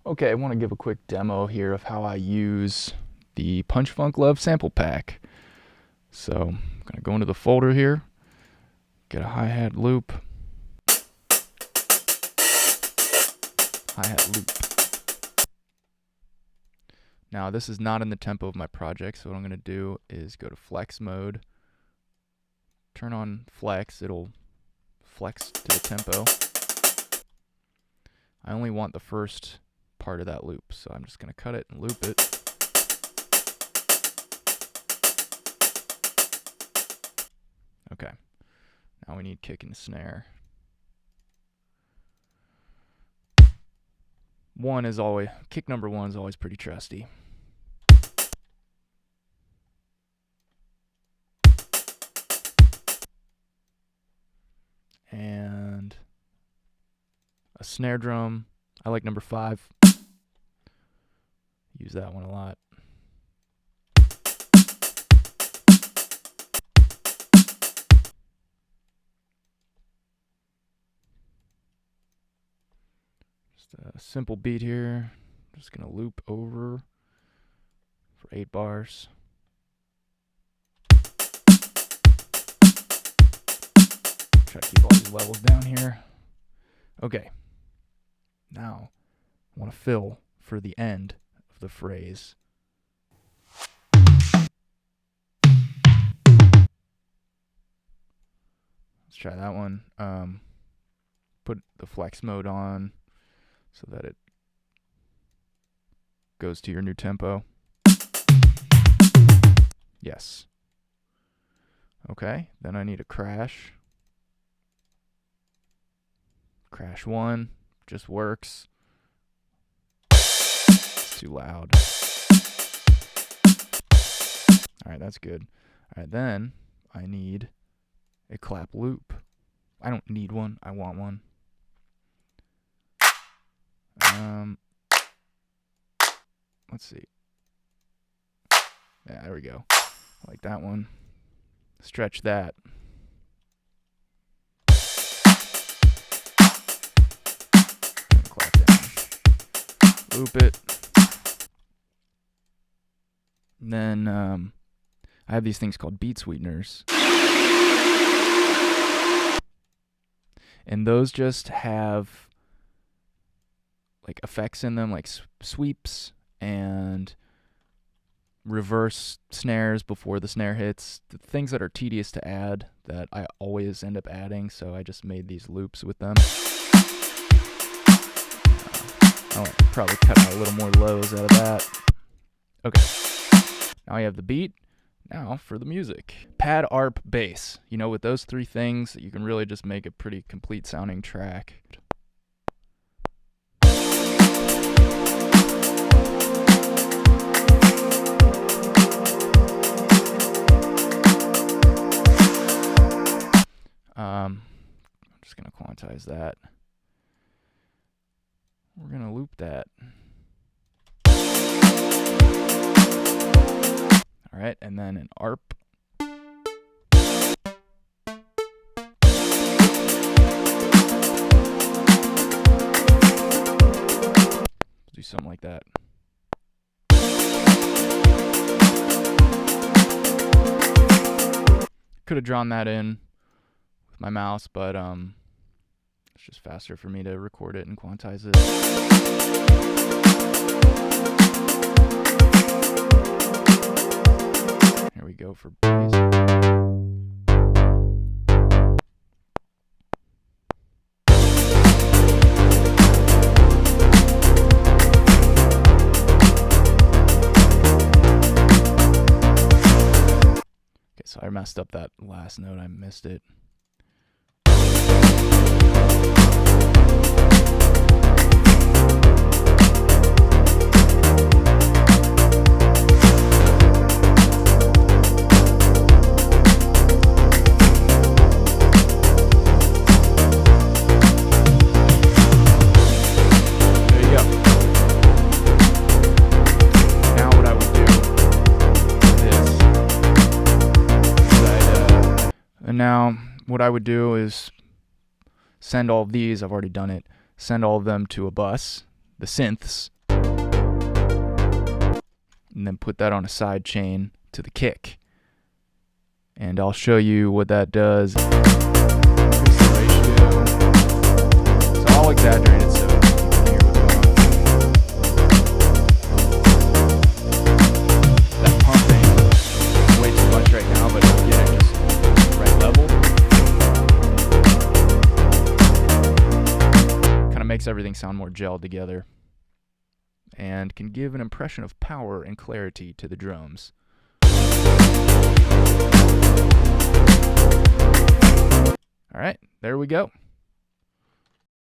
Okay, I want to give a quick demo here of how I use the Punch Funk Love sample pack. So I'm going to go into the folder here, get a hi-hat loop, hi-hat loop. Now this is not in the tempo of my project, so what I'm going to do is go to flex mode, turn on flex, it'll flex to the tempo. I only want the first part of that loop, so I'm just going to cut it and loop it. Okay, now we need kick and snare. Kick number one is always pretty trusty. And a snare drum. I like number 5. Use that one a lot. Just a simple beat here. Just gonna loop over for 8 bars. Try to keep all these levels down here. Okay. Now, I want to fill for the end of the phrase. Let's try that one. Put the flex mode on so that it goes to your new tempo. Yes. Okay, then I need a crash. Crash 1 just works. It's too loud. Alright, that's good. Alright, then I need a clap loop. I don't need one, I want one. Let's see. Yeah, there we go. I like that one. Stretch that. Clap down. Loop it. And then I have these things called beat sweeteners. And those just have like effects in them, like sweeps and reverse snares before the snare hits, the things that are tedious to add that I always end up adding, so I just made these loops with them. I'll probably cut out a little more lows out of that. Okay, now I have the beat. Now for the music. Pad, arp, bass. You know, with those 3 things, you can really just make a pretty complete sounding track. I'm just going to quantize that. We're going to loop that. All right, and then an arp. Do something like that. Could have drawn that in with my mouse, but it's just faster for me to record it and quantize it. Here we go for bass. Okay, so I messed up that last note. I missed it. Now, what I would do is send all of these, I've already done it, send all of them to a bus, the synths, and then put that on a side chain to the kick. And I'll show you what that does. Increase the ratio. So I'll exaggerate it so you can hear what's going on. That pumping is way too much right now, but I'll get it just the right level. Kind of makes everything sound more gelled together and can give an impression of power and clarity to the drums. All right, there we go.